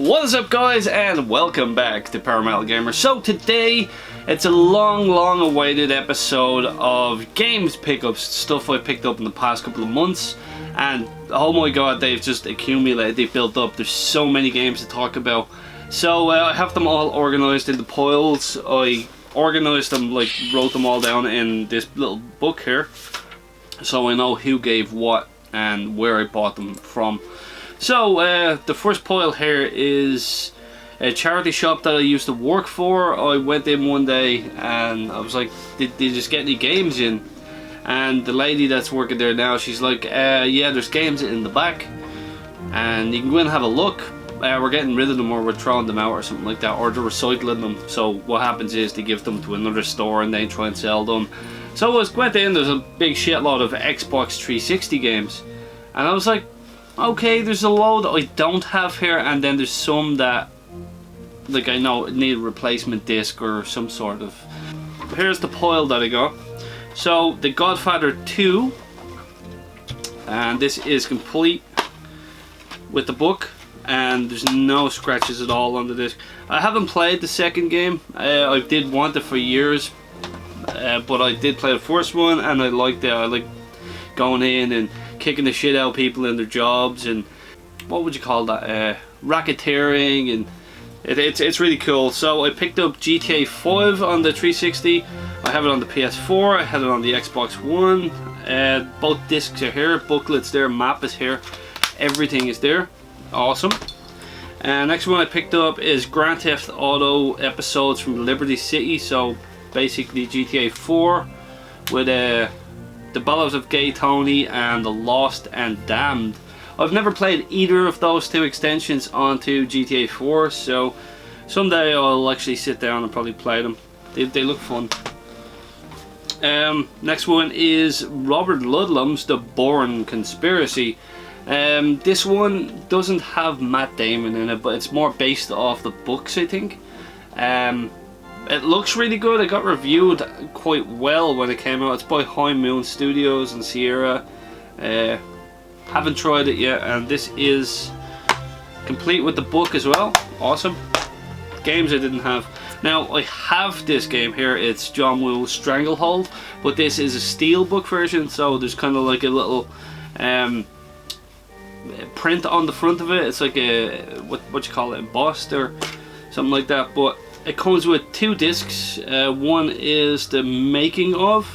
What is up, guys, and welcome back to Parametal Gamer. So today it's a long awaited episode of games pickups, stuff I picked up in the past couple of months, and oh my god, they've just accumulated, they've built up. There's so many games to talk about. So I have them all organized into piles. I organized them, like wrote them all down in this little book here, so I know who gave what and where I bought them from. So the first pile here is a charity shop that I used to work for. I went in one day and I was like, did they just get any games in? And the lady that's working there now, she's like, yeah, there's games in the back and you can go in and have a look. We're getting rid of them, or we're throwing them out or something like that, or they're recycling them. So what happens is they give them to another store and they try and sell them. So I went in, there's a big shitload of Xbox 360 games, and I was like, okay, there's a load that I don't have here, and then there's some that, like, I know need a replacement disc or some sort of. Here's the pile that I got. So The Godfather 2, and this is complete with the book, and there's no scratches at all on the disc. I haven't played the second game. I did want it for years, but I did play the first one and I liked it. I like going in and kicking the shit out of people in their jobs, and what would you call that, racketeering, and it's really cool. So I picked up GTA 5 on the 360. I have it on the PS4, I had it on the Xbox One. Both discs are here, booklets there, map is here, everything is there. Awesome. And next one I picked up is Grand Theft Auto episodes from Liberty City. So basically GTA 4 with The Ballads of Gay Tony and The Lost and Damned. I've never played either of those two extensions onto GTA 4, so someday I'll actually sit down and probably play them. They look fun. Next one is Robert Ludlum's The Bourne Conspiracy. This one doesn't have Matt Damon in it, but it's more based off the books, I think. It looks really good. It got reviewed quite well when it came out. It's by High Moon Studios and Sierra. Haven't tried it yet, and this is complete with the book as well. Awesome. Games I didn't have. Now I have this game here. It's John Woo's Stranglehold, but this is a steelbook version, so there's kind of like a little print on the front of it. It's like a what you call it, embossed or something like that. But it comes with two discs. One is the making of.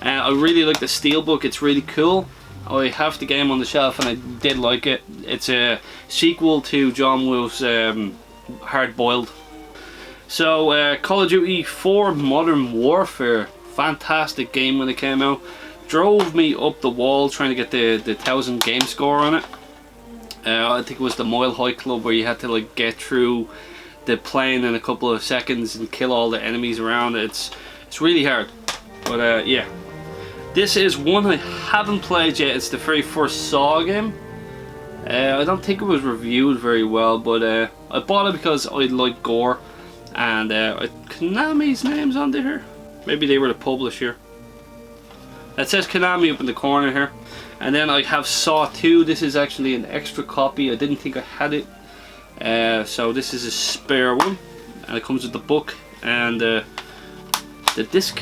I really like the steelbook. It's really cool. I have the game on the shelf and I did like it. It's a sequel to John Woo's Hard Boiled. So Call of Duty 4 Modern Warfare, fantastic game when it came out. Drove me up the wall trying to get the 1000 game score on it. I think it was the Mile High Club, where you had to like get through the plane in a couple of seconds and kill all the enemies around it. It's really hard, but yeah. This is one I haven't played yet. It's the very first Saw game. I don't think it was reviewed very well, but I bought it because I like gore, and Konami's name's on there. Maybe they were the publisher. It says Konami up in the corner here. And then I have Saw 2. This is actually an extra copy. I didn't think I had it. So this is a spare one. And it comes with the book and the disc.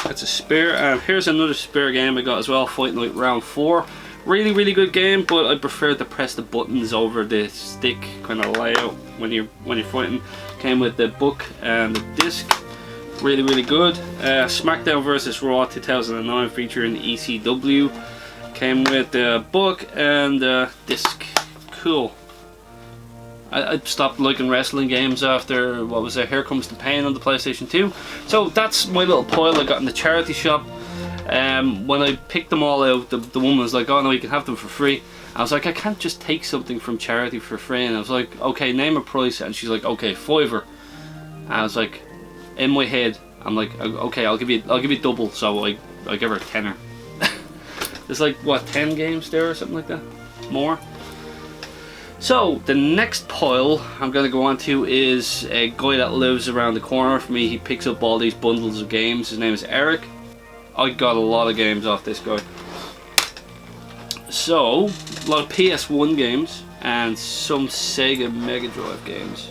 That's a spare. And here's another spare game I got as well. Fight Night Round 4. Really good game, but I prefer to press the buttons over the stick kind of layout when you're fighting. Came with the book and the disc. Really good. SmackDown vs Raw 2009 featuring ECW. Came with the book and the disc. Cool. I stopped liking wrestling games after, what was it, Here Comes the Pain on the PlayStation 2. So that's my little pile I got in the charity shop. When I picked them all out, the woman was like, oh no, you can have them for free. I was like, I can't just take something from charity for free. And I was like, okay, name a price. And she's like, okay, $5. And I was like, in my head, I'm like, okay, I'll give you double. So I give her a tenner. There's like, what, 10 games there or something like that? More? So, the next pile I'm going to go on to is a guy that lives around the corner from me. He picks up all these bundles of games. His name is Eric. I got a lot of games off this guy. So, a lot of PS1 games. and some Sega Mega Drive games.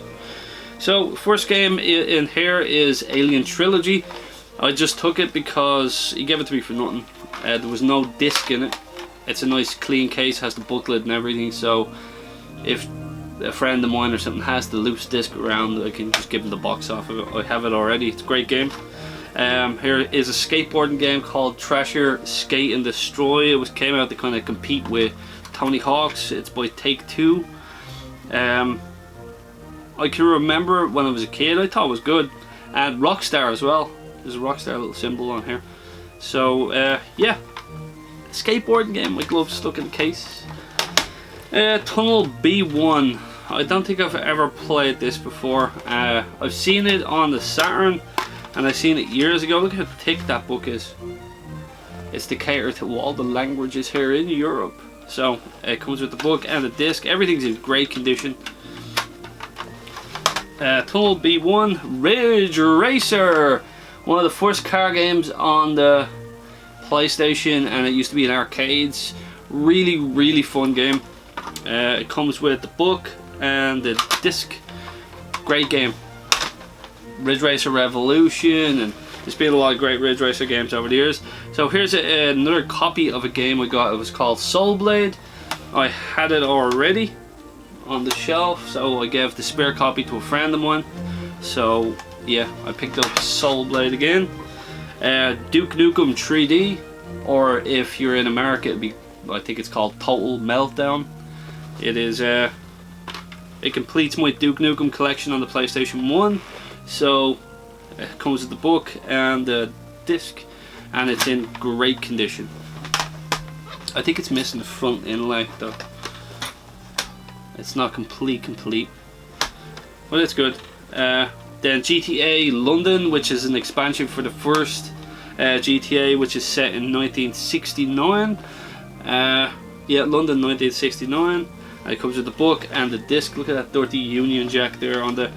So first game in here is Alien Trilogy. I just took it because he gave it to me for nothing. There was no disc in it. It's a nice clean case, has the booklet and everything, so if a friend of mine or something has the loose disc around, I can just give them the box off of it. I have it already. It's a great game. Here is a skateboarding game called Trasher Skate and Destroy. It came out to kind of compete with Tony Hawk's. It's by Take-Two. I can remember when I was a kid, I thought it was good. And Rockstar as well. There's a Rockstar little symbol on here. So yeah, skateboarding game. My gloves stuck in the case. Tunnel B1. I don't think I've ever played this before. I've seen it on the Saturn, and I've seen it years ago. Look how thick that book is. It's to cater to all the languages here in Europe. So it comes with the book and the disc. Everything's in great condition. Tunnel B1, Ridge Racer. One of the first car games on the PlayStation, and it used to be in arcades. Really fun game. It comes with the book and the disc. Great game. Ridge Racer Revolution, and there's been a lot of great Ridge Racer games over the years. So here's another copy of a game I got. It was called Soul Blade. I had it already on the shelf, so I gave the spare copy to a friend of mine. So yeah, I picked up Soul Blade again. Duke Nukem 3D, or if you're in America, it'd be, I think it's called Total Meltdown. It is it completes my Duke Nukem collection on the PlayStation 1. So it comes with the book and the disc, and it's in great condition. I think it's missing the front inlay though. It's not complete, but it's good. Then GTA London, which is an expansion for the first GTA, which is set in 1969. Yeah, London 1969. And it comes with the book and the disc. Look at that dirty Union Jack there on the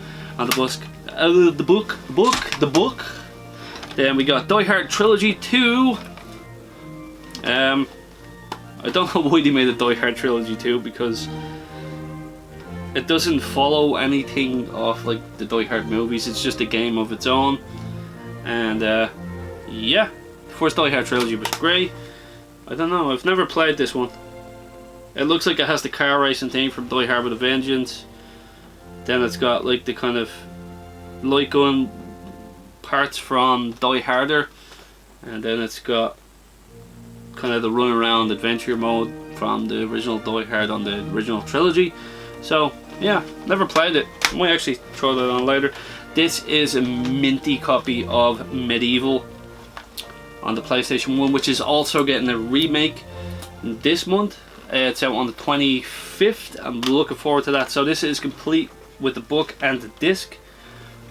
book. The book. Then we got Die Hard Trilogy 2. I don't know why they made a Die Hard Trilogy 2, because it doesn't follow anything of like the Die Hard movies. It's just a game of its own. And yeah, the first Die Hard Trilogy was great. I don't know, I've never played this one. It looks like it has the car racing thing from Die Hard with a Vengeance. Then it's got like the kind of light gun parts from Die Harder. And then it's got kind of the run around adventure mode from the original Die Hard on the original trilogy. So yeah, never played it. I might actually throw that on later. This is a minty copy of Medieval on the PlayStation 1, which is also getting a remake this month. It's out on the 25th. I'm looking forward to that. So this is complete with the book and the disc.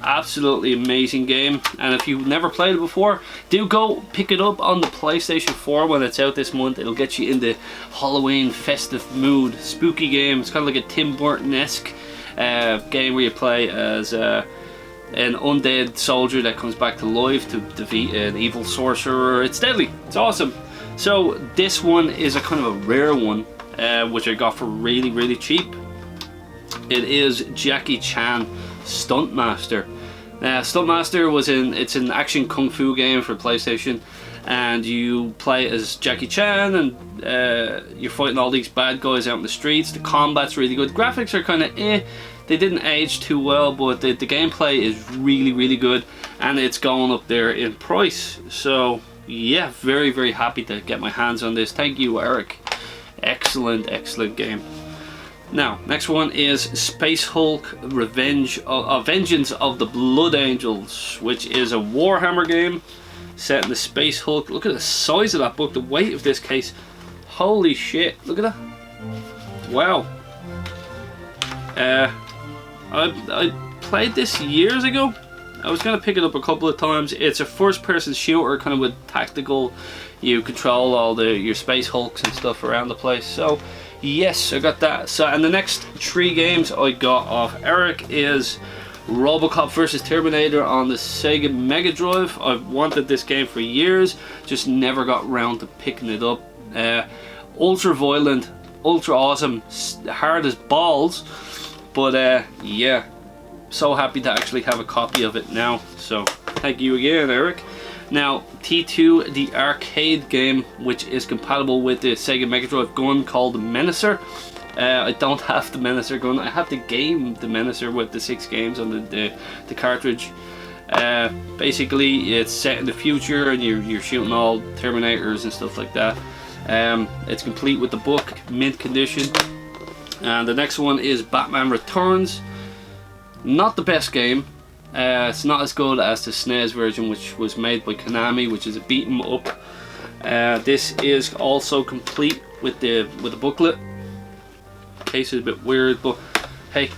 Absolutely amazing game, and if you've never played it before, do go pick it up on the PlayStation 4 when it's out this month. It'll get you in the Halloween festive mood. Spooky game. It's kind of like a Tim Burton-esque game where you play as an undead soldier that comes back to life to defeat an evil sorcerer. It's deadly. It's awesome. So this one is a kind of a rare one, which I got for really cheap. It is Jackie Chan Stuntmaster. Stuntmaster it's an action kung fu game for PlayStation, and you play as Jackie Chan, and you're fighting all these bad guys out in the streets. The combat's really good. Graphics are kind of they didn't age too well, but the gameplay is really good, and it's going up there in price. So yeah, very happy to get my hands on this. Thank you, Eric. Excellent game. Now, next one is Space Hulk Vengeance of the Blood Angels, which is a Warhammer game set in the Space Hulk. Look at the size of that book, the weight of this case. Holy shit, look at that. Wow. I played this years ago. I was going to pick it up a couple of times. It's a first-person shooter, kind of with tactical. You control all your Space Hulks and stuff around the place. So yes, I got that. So, and the next 3 games I got off Eric is RoboCop vs Terminator on the Sega Mega Drive. I've wanted this game for years, just never got round to picking it up. Ultra Violent ultra awesome, hard as balls. But yeah, so happy to actually have a copy of it now. So thank you again, Eric. Now, T2, the arcade game, which is compatible with the Sega Mega Drive gun called Menacer. I don't have the Menacer gun. I have the game, the Menacer, with the 6 games on the cartridge. Basically, it's set in the future, and you're shooting all Terminators and stuff like that. It's complete with the book, mint condition. And the next one is Batman Returns. Not the best game. It's not as good as the SNES version, which was made by Konami, which is a beat 'em up. This is also complete with the booklet. Case is a bit weird, but hey,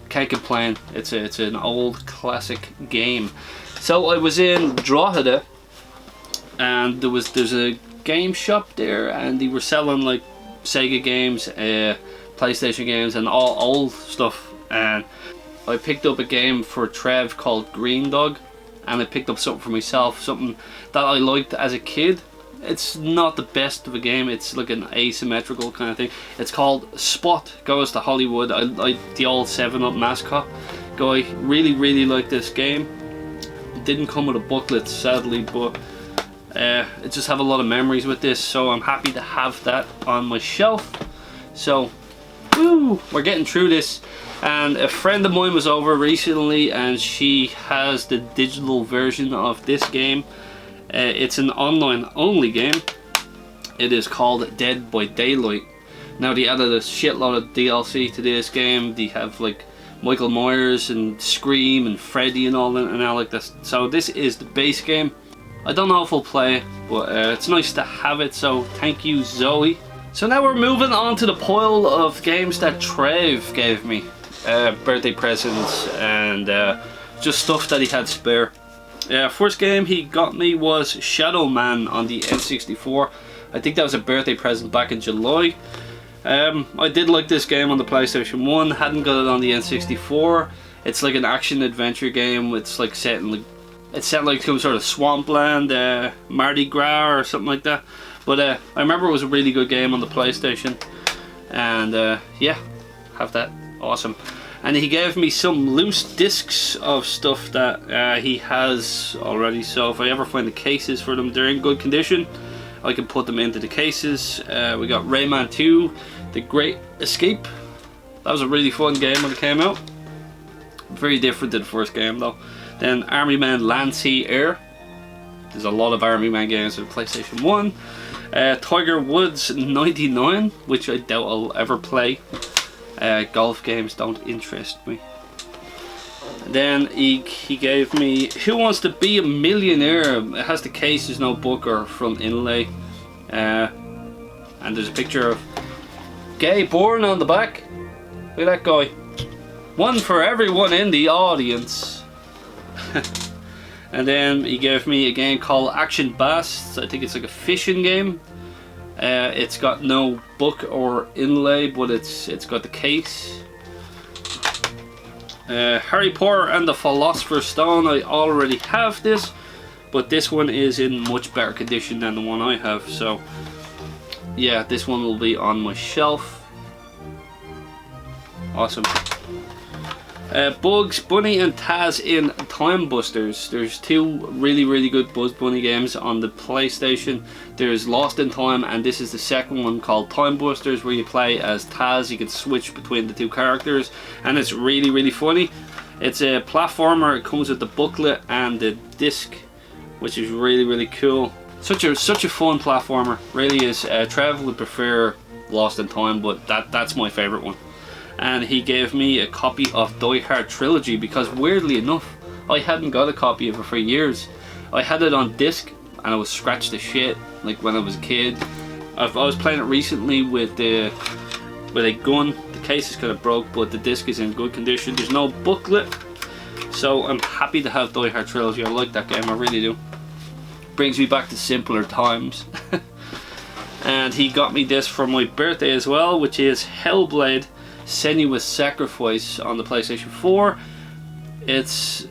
can't complain. It's an old classic game. So I was in Drogheda, and there's a game shop there, and they were selling like Sega games, PlayStation games, and all old stuff. And I picked up a game for Trev called Green Dog, and I picked up something for myself, something that I liked as a kid. It's not the best of a game. It's like an asymmetrical kind of thing. It's called Spot Goes to Hollywood. I like the old 7-Up mascot guy. Really like this game. It didn't come with a booklet, sadly, but I just have a lot of memories with this, so I'm happy to have that on my shelf. So, woo, we're getting through this. And a friend of mine was over recently, and she has the digital version of this game. It's an online only game. It is called Dead by Daylight. Now they added a shitload of DLC to this game. They have like Michael Myers and Scream and Freddy and all that and all like this. So this is the base game. I don't know if I'll play it, but it's nice to have it. So thank you, Zoe. So now we're moving on to the pile of games that Trev gave me. Birthday presents and just stuff that he had spare. First game he got me was Shadow Man on the N64. I think that was a birthday present back in July. I did like this game on the PlayStation 1, hadn't got it on the N64. It's like an action adventure game. It's like set in like some sort of swampland, Mardi Gras or something like that. But I remember it was a really good game on the PlayStation, and yeah, have that. Awesome. And he gave me some loose discs of stuff that he has already, so if I ever find the cases for them, they're in good condition, I can put them into the cases. We got Rayman 2, The Great Escape. That was a really fun game when it came out. Very different to the first game though. Then Army Man Land Sea Air. There's a lot of Army Man games for the PlayStation 1. Tiger Woods 99, which I doubt I'll ever play. Golf games don't interest me. Then he gave me Who Wants to Be a Millionaire. It has the case, there's no book or front inlay. And there's a picture of Gay Born on the back. Look at that guy. One for everyone in the audience. And then he gave me a game called Action Bass. I think it's like a fishing game. It's got no book or inlay, but it's got the case. Harry Potter and the Philosopher's Stone. I already have this, but this one is in much better condition than the one I have. So yeah, this one will be on my shelf. Awesome. Bugs Bunny and Taz in Time Busters. There's two really good Bugs Bunny games on the PlayStation. There's Lost in Time, and this is the second one called Time Busters, where you play as Taz. You can switch between the two characters, and it's really funny. It's a platformer. It comes with the booklet and the disc, which is really cool. Such a fun platformer, really is. Trev would prefer Lost in Time, but that's my favorite one. And he gave me a copy of Die Hard Trilogy, because weirdly enough I hadn't got a copy of it for years. I had it on disc and I was scratched to shit like when I was a kid. I was playing it recently with a gun. The case is kind of broke, but the disc is in good condition. There's no booklet, so I'm happy to have Die Hard Trilogy. I like that game, I really do. Brings me back to simpler times. And he got me this for my birthday as well, which is Hellblade Senua's Sacrifice on the PlayStation 4. It's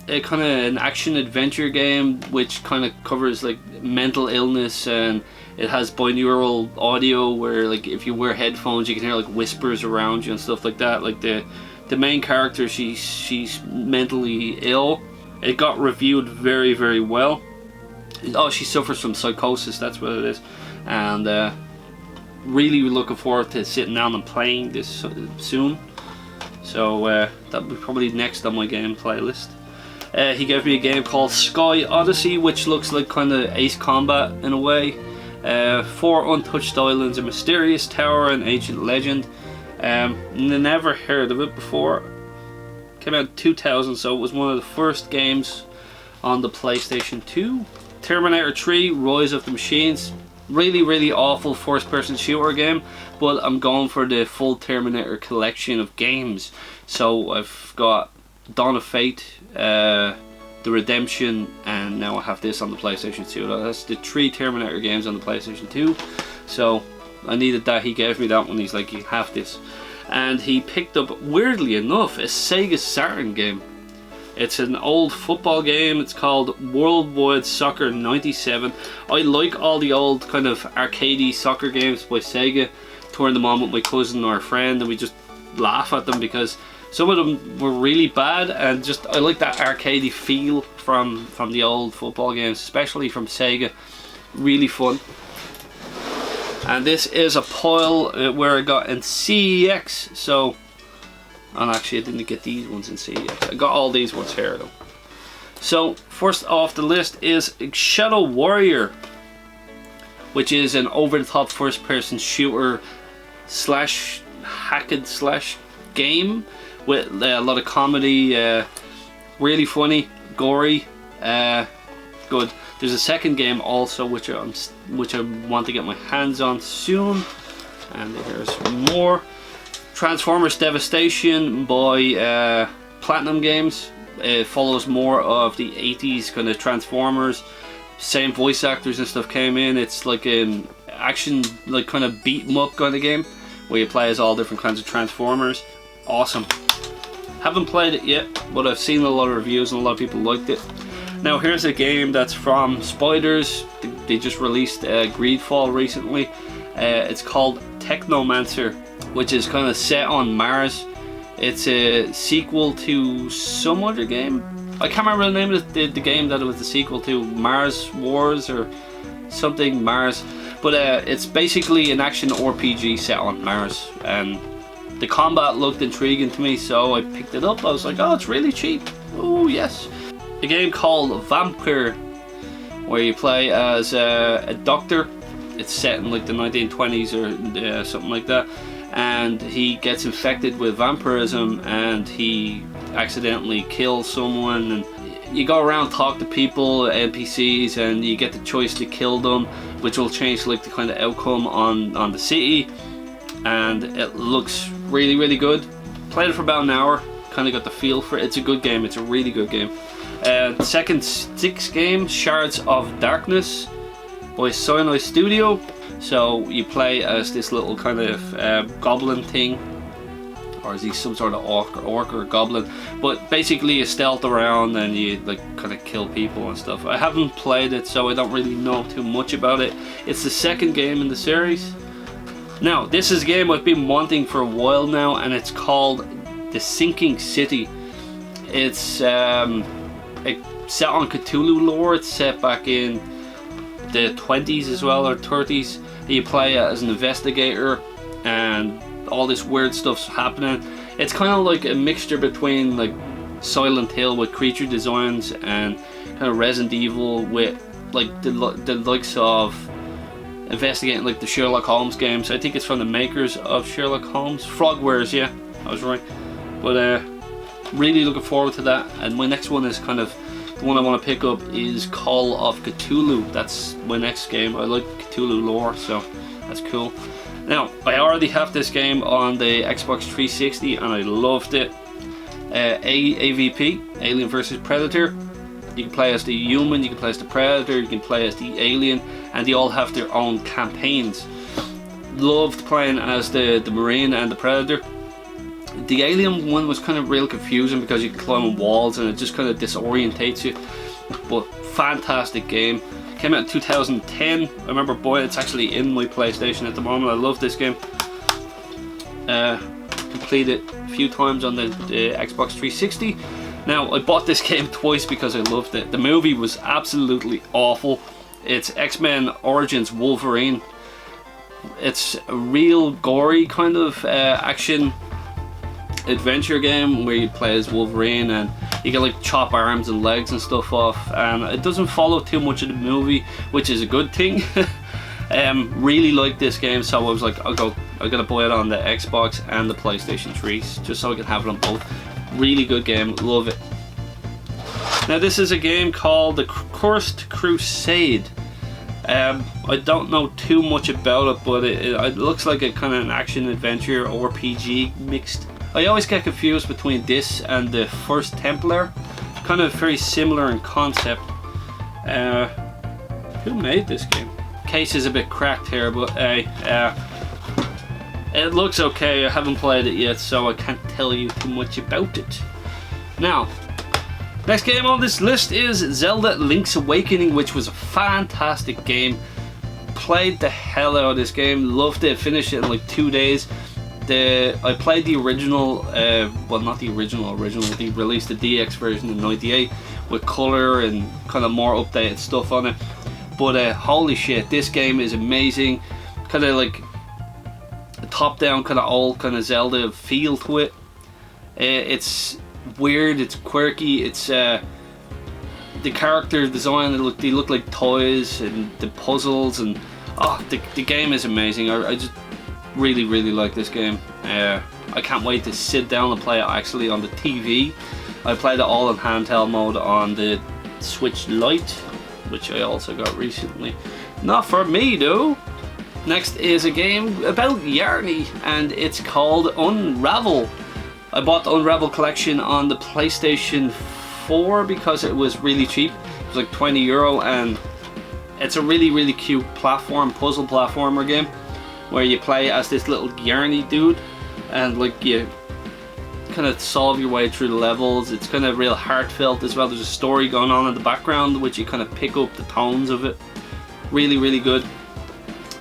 a kind of an action adventure game which kind of covers like mental illness and It has binaural audio where like if you wear headphones you can hear like whispers around you and stuff like that. Like the main character, she's mentally ill. It got reviewed very, very well. Oh, she suffers from psychosis, that's what it is. And really looking forward to sitting down and playing this soon. So that'll be probably next on my game playlist. He gave me a game called Sky Odyssey, which looks like kind of Ace Combat in a way. 4 untouched islands, a mysterious tower, an ancient legend. Never heard of it before. Came out in 2000, so it was one of the first games on the PlayStation 2. Terminator 3, Rise of the Machines. Really, really awful first-person shooter game, but I'm going for the full Terminator collection of games. So I've got Dawn of Fate, The Redemption, and now I have this on the PlayStation 2. That's the 3 Terminator games on the PlayStation 2. So I needed that. He gave me that one. He's like, you have this. And he picked up, weirdly enough, a Sega Saturn game. It's an old football game. It's called Worldwide Soccer 97. I like all the old kind of arcadey soccer games by Sega. Touring them on with my cousin or a friend, and we just laugh at them because some of them were really bad, and just I like that arcadey feel from the old football games, especially from Sega. Really fun. And this is a pile where I got in CEX. So, and actually I didn't get these ones in CEX. I got all these ones here though. So first off the list is Shadow Warrior, which is an over-the-top first-person shooter slash hacked slash game with a lot of comedy, really funny, gory, good. There's a second game also which I want to get my hands on soon, and here's more. Transformers Devastation by Platinum Games. It follows more of the 80s kind of Transformers. Same voice actors and stuff came in. It's like an action, like kind of beat 'em up kind of game where you play as all different kinds of Transformers. Awesome. Haven't played it yet, but I've seen a lot of reviews and a lot of people liked it. Now here's a game that's from Spiders. They just released Greedfall recently. It's called Technomancer, which is kind of set on Mars. It's a sequel to some other game. I can't remember the name of the game that it was the sequel to. Mars Wars or something Mars. But it's basically an action RPG set on Mars. And the combat looked intriguing to me, so I picked it up. I was like, oh, it's really cheap. Oh, yes. A game called Vampire, where you play as a doctor. It's set in like the 1920s or something like that, and he gets infected with vampirism and he accidentally kills someone, and you go around, talk to people, NPCs, and you get the choice to kill them, which will change like the kind of outcome on the city. And it looks really, really good. Played it for about an hour, kind of got the feel for it. It's a good game. It's a really good game. The second Styx game, Shards of Darkness by Sinai Studio. So you play as this little kind of goblin thing, or is he some sort of orc or goblin? But basically you stealth around and you like kind of kill people and stuff. I haven't played it, so I don't really know too much about it. It's the second game in the series. Now this is a game I've been wanting for a while now, and it's called The Sinking City. It's set on Cthulhu lore. It's set back in the 20s as well, or 30s. You play as an investigator and all this weird stuff's happening. It's kind of like a mixture between like Silent Hill with creature designs and kind of Resident Evil with like the likes of investigating like the Sherlock Holmes games. I think it's from the makers of Sherlock Holmes. Frogwares, yeah, I was right. But really looking forward to that. And my next one is kind of the one I want to pick up is Call of Cthulhu. That's my next game. I like Cthulhu lore, so that's cool. Now, I already have this game on the Xbox 360 and I loved it. AVP, Alien vs Predator. You can play as the human, you can play as the Predator, you can play as the alien, and they all have their own campaigns. Loved playing as the Marine and the Predator. The alien one was kind of real confusing because you can climb on walls and it just kind of disorientates you. But fantastic game. Came out in 2010. I remember, boy, it's actually in my PlayStation at the moment. I love this game. Completed it a few times on the Xbox 360. Now, I bought this game twice because I loved it. The movie was absolutely awful. It's X-Men Origins Wolverine. It's a real gory kind of action adventure game where you play as Wolverine and you can like chop arms and legs and stuff off, and it doesn't follow too much of the movie, which is a good thing. Really like this game, so I was like, I'm gonna buy it on the Xbox and the PlayStation 3 just so I can have it on both. Really good game, love it. Now this is a game called The Cursed Crusade. I don't know too much about it, but it looks like a kind of an action adventure RPG mixed. I always get confused between this and the First Templar. Kind of very similar in concept. Who made this game? Case is a bit cracked here, but it looks okay. I haven't played it yet, so I can't tell you too much about it. Now, next game on this list is Zelda Link's Awakening, which was a fantastic game. Played the hell out of this game, loved it, finished it in like 2 days. I played the original, well not the original, they released the DX version in '98 with colour and kind of more updated stuff on it. But holy shit, this game is amazing. Kind of like a top down kind of old kind of Zelda feel to it. It's weird, it's quirky, it's the character design, they look like toys, and the puzzles, and the game is amazing. I just really like this game. I can't wait to sit down and play it actually on the TV. I played it all in handheld mode on the Switch Lite, which I also got recently. Not for me though. Next is a game about Yarny, and it's called Unravel. I bought the Unravel collection on the PlayStation 4 because it was really cheap. It was like €20, and it's a really cute puzzle platformer game where you play as this little Yarny dude, and like you kind of solve your way through the levels. It's kind of real heartfelt as well. There's a story going on in the background which you kind of pick up the tones of it. Really good.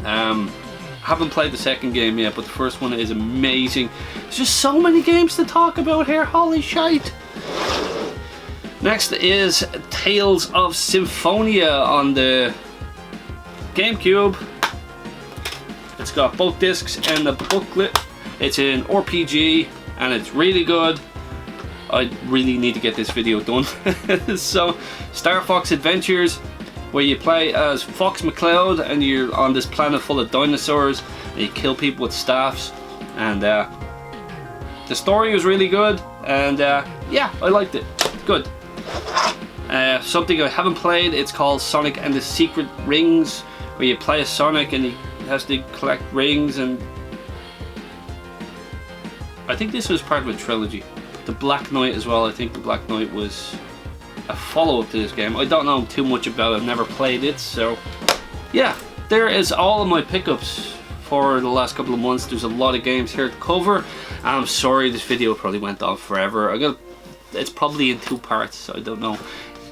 Haven't played the second game yet, but the first one is amazing. There's just so many games to talk about here, holy shite. Next is Tales of Symphonia on the GameCube. It's got both discs and the booklet. It's an RPG and it's really good. I really need to get this video done. So, Star Fox Adventures, where you play as Fox McCloud and you're on this planet full of dinosaurs and you kill people with staffs, and the story was really good, and yeah, I liked it. Good. Something I haven't played, it's called Sonic and the Secret Rings, where you play as Sonic and he has to collect rings, and I think this was part of a trilogy. The Black Knight as well. I think the Black Knight was a follow-up to this game. I don't know too much about it, I've never played it, so yeah, there is all of my pickups for the last couple of months. There's a lot of games here to cover, and I'm sorry this video probably went on forever. It's probably in 2 parts, I don't know.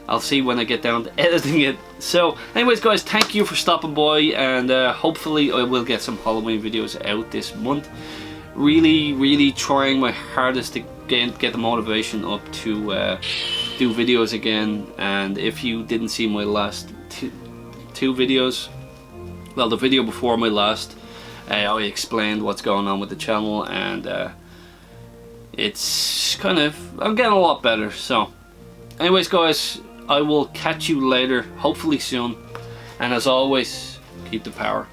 I'll see when I get down to editing it. So anyways guys, thank you for stopping by, and hopefully I will get some Halloween videos out this month. Really trying my hardest to get the motivation up to do videos again. And if you didn't see my last two videos, well, the video before my last, I explained what's going on with the channel, and it's kind of, I'm getting a lot better. So anyways guys, I will catch you later, hopefully soon, and as always, keep the power.